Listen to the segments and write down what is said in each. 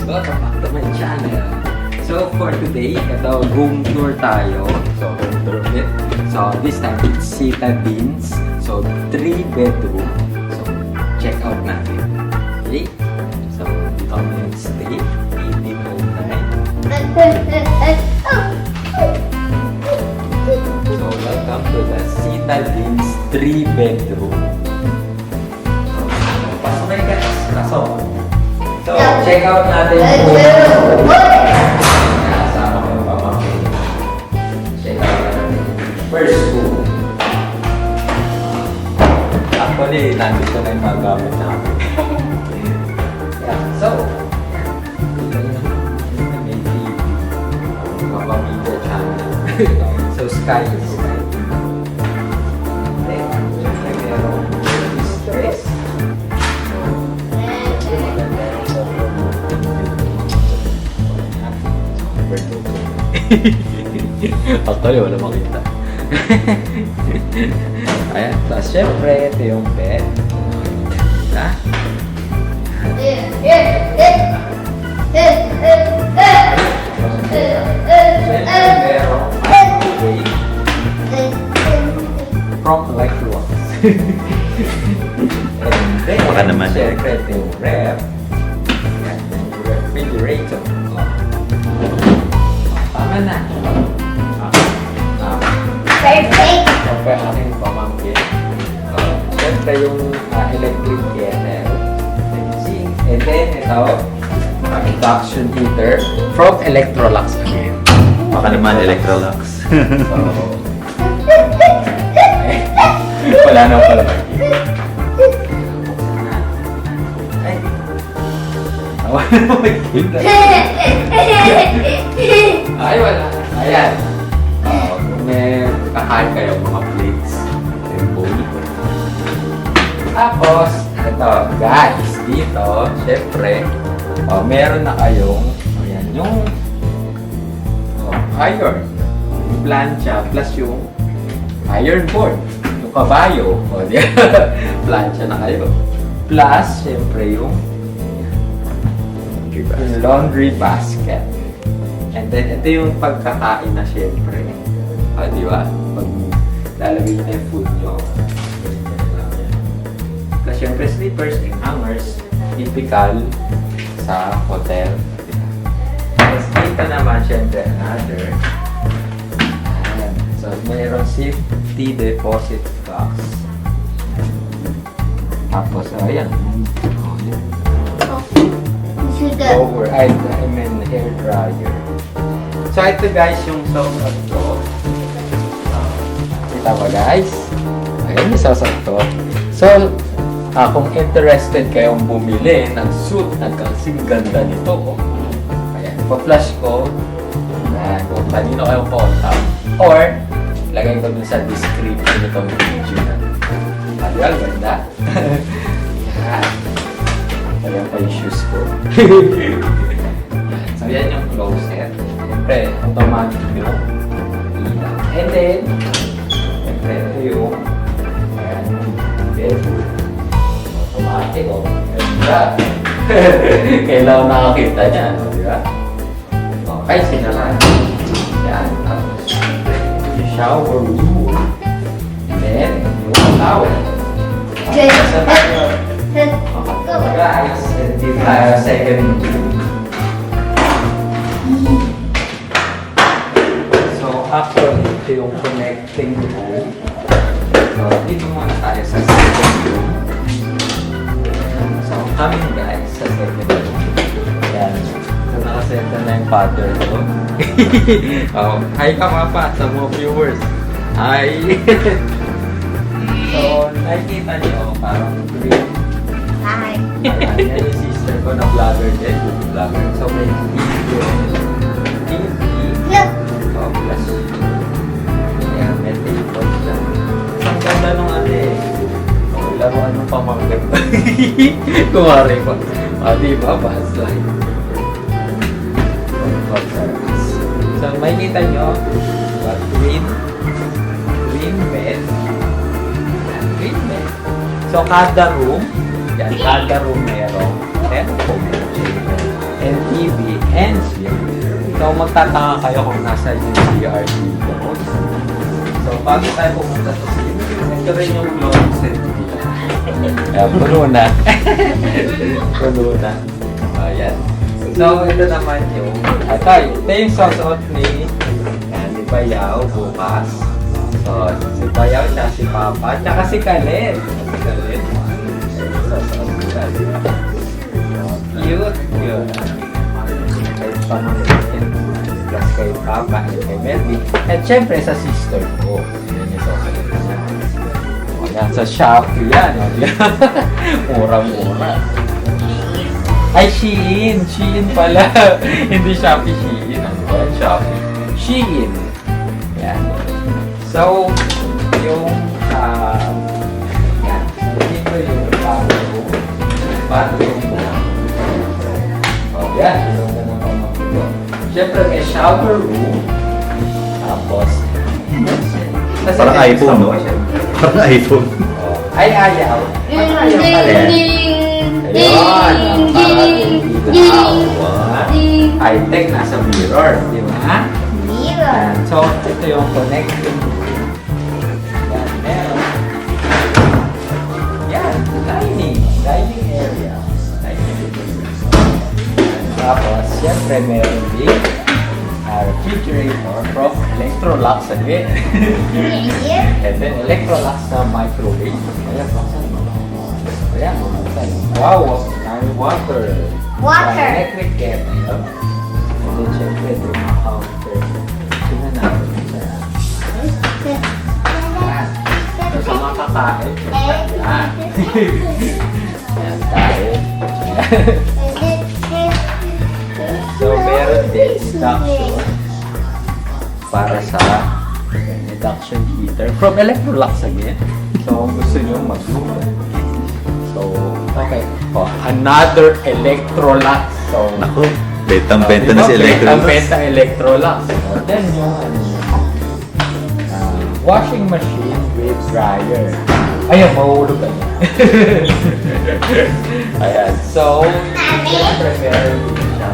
Welcome back to my channel. So for today, ito room tour tayo. So room tour ulit. So this time it's Citadines. So 3 bedroom. So check out natin. Okay? So dito kami stay. 1809. So welcome to the Citadines 3 bedroom. So pasok kayo guys. So check out natin yung kasama ko yung pamangkin. Check out natin. First room. Actually, nandito na yung mga gamit namin. Yeah, so may TV. Mapamilya channel. So sky is sky. Then, syempre merong stress. Actually, wala makita. Ayan. Tapos syempre, ito yung bed. Ha? Syempre, merong microwave from Electrolux. And then, Baka naman. syempre, ito yung ref. Ayan, yung refrigerator. Tama na. Siyempre aking pamangkin. Siyempre yung electric kettle. And then ito, induction heater from Electrolux again. Baka naman Electrolux. So, wala na pala makikita. Ay, wala na makikita. Ay, wala. Ayan. Kung may kakain kayo mga plates, yung bowl. Tapos, ito, guys, dito, syempre, meron na kayong, ayan, yung iron, yung plancha, plus yung iron board, yung kabayo, plancha na kayo. Plus, syempre, yung laundry basket. And then, ito yung pagkakain na syempre. Di ba? Pag lalagay na yung food nyo. Plus, syempre, slippers and hangers. Typical sa hotel. Tapos, dito naman, syempre, another. Ayan. So, mayroon safety deposit box. Tapos, ayan. Over, I mean hair dryer. So ito guys yung sosok to. Kita ba guys? Ayan yung sosok to. So, kung interested kayong bumili ng suit na kasing ganda nito, ayan, pa-flash ko. Ayan, kung kanino kayong contact. Or, lagay ko dun sa description nitong video na. Diba, ganda? Ayan. Ayan pa yung shoes ko. So, yan yung closet. Siyempre, automatic yung ilaw. And then, siyempre, ito yung ayan, bedroom. Automatic, oh. Ganda. Kailangan nakakita niya, no? Diba? Okay, sinarahan. Yan. Tapos, siyempre, yung shower room. And then, yung towel. Okay, sa tayo. Guys, dito tayo second room. So, actually, ito yung connecting room. So, dito muna tayo sa second room. So, coming guys sa second room. Yan. So, nakasenta na yung father ko. Hi ka mapa sa mga viewers. Hi! So, nakikita niyo, parang green. Hi. Ayan, yan yung sister ko na vlogger din. Vlogger. So, may video. TV. So, plus. Ayan, may table siya. Ang ganda nung ano eh. Laruan ng pamangkin. Kumari pa. Diba? Baslay. So, may kita nyo. Green bed. Ayan, green bed. So, kada room, yan, kada room meron 10 and TV, and CR. So, magtataka kayo kung nasa yung CR dito. So, bago tayo pumunta sa CR, ito rin yung closet nila. Puno na. Puno na. Ayan. So, ito naman yung, ito yung susuot ni Bayaw bukas. So, si Bayaw siya, si Papa, tsaka si Kalen. Si Kalen. Susuot si Kalen. Cute. Cute. Kay pamangkin. Plus kay Papa and kay Melody. At syempre sa sister ko. Yan yung susuot niya. O yan, sa Shopee yan. Murang-mura. Ay, Shein! Shein pala! Hindi Shopee, Shein. Ano ba? Shopee. Shein. Yan. So, yung, yan. Dito yung bathroom mo. Oh, yan. Siyempre, may shower room. Tapos, Parang iPhone, no? Parang iPhone. Ay, ayaw. Ayaw pala. Ayun, high-tech, nasa mirror, di ba? Yan. So, ito yung connecting. Yan, meron. Yan, dining area. Tapos, siyempre meron din refrigerator from Electrolux again. And then, Electrolux na microwave. Ayan, ayan, wow, may water. Electric kettle. And then, syempre, ito yung counter. Tingnan natin. Ayan. So, sa mga kakain, ayan. Ayan, kain. So, meron din induction para sa induction heater from Electrolux again. So, kung gusto nyo mag-luto. So, okay. Oh, another Electrolux. So, Naku, bentang-benta na si Electrolux. Bentang-benta Electrolux. So, then yung washing machine with dryer. Ayun, mahulog ka niya. Ayan. So, siyempre meron din siya.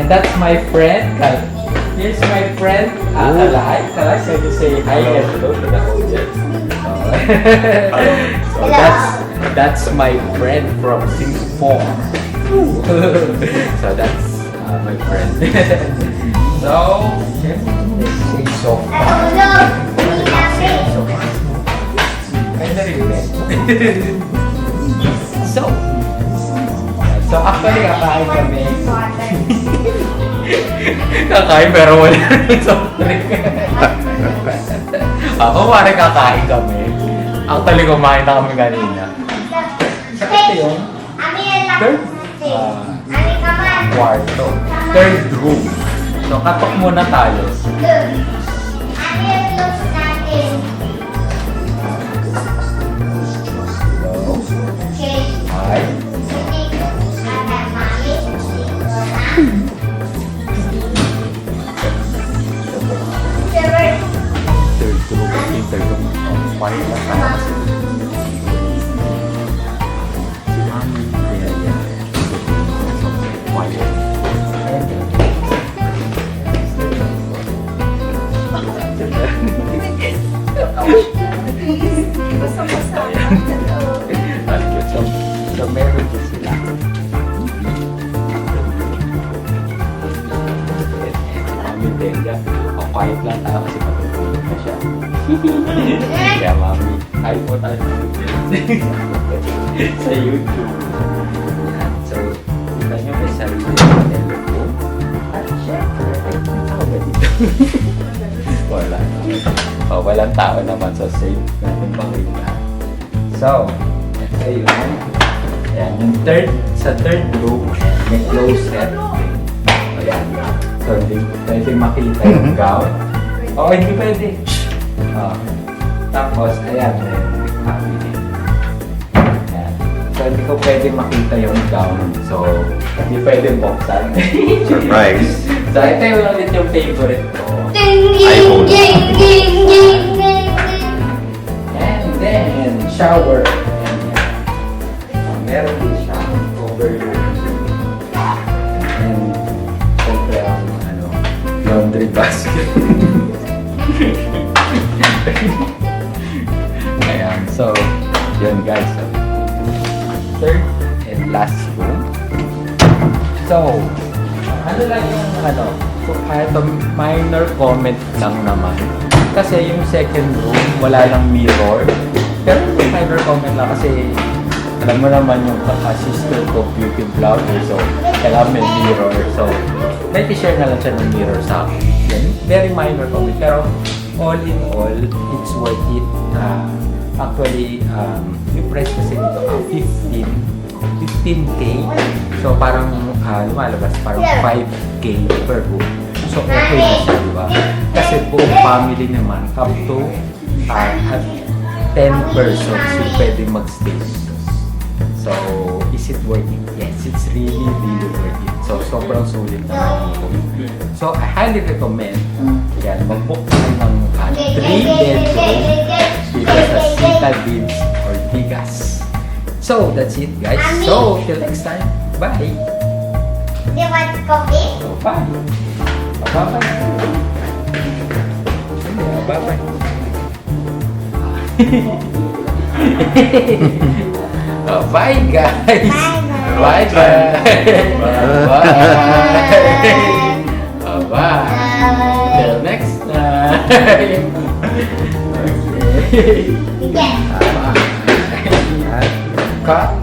And that's my friend. Here's my friend, Kalay. Kalay, can you say hi and hello to the audience? So that's my friend from Singapore. So that's my friend. So, say so far. So actually, kakain kami. Kakain pero wala rin soft drink. Ako pare kakain kami. Actually, kumain na kami kanina. So ito yung third kwarto. Third room. So katok muna tayo. Hi. Quiet lang tayo kasi. Si Mami, kaya so, quiet. So, meron din sila. Mami, Delia, quiet lang tayo kasi matutulog na siya. Kaya Mami, ay po tayo sa YouTube. So, kita nyo may sarili ng telephone. At syempre, ako ba dito? Wala. Walang tao naman sa safe natin pakita. So, ito yun. Ayan, yung sa third room, may closet. Ayan. So, hindi pwede makita yung gown. Hindi pwede. Tapos, ayan, may cabinet. Ayan. So, hindi ko pwede makita yung gown. So, hindi pwede buksan. Surprise. So, ito yung ulit yung favorite ko. iPhone. And then, shower. And So, yun guys. So, third and last room. So, ano lang yung ito, minor comment lang naman. Kasi yung second room, wala lang mirror. Pero minor comment lang kasi alam mo naman yung sister ko, beauty vlogger. So, kailangan may mirror. So, share na lang siya ng mirror sa akin. Yan, very minor comment. Pero, all in all, it's worth it. Actually, yung price kasi nito, 15K. So, parang lumalabas, parang 5K per room. So, okay na siya, di ba? Kasi buong family naman, up to 10 persons yung pwede mag-stay. So, is it worth it? Yes, it's really, really worth it. So, sobrang sulit naman ito. So, I highly recommend, yan, mag-book kayo ng 3-bedroom dito sa Citadines Ortigas. So, that's it, guys. So, till next time. Bye! Do you want coffee? So, bye! Bye-bye! Bye-bye! Oh, bye guys! Bye guys! Bye! Oh, bye! Till next time! Okay. Yeah. Cut!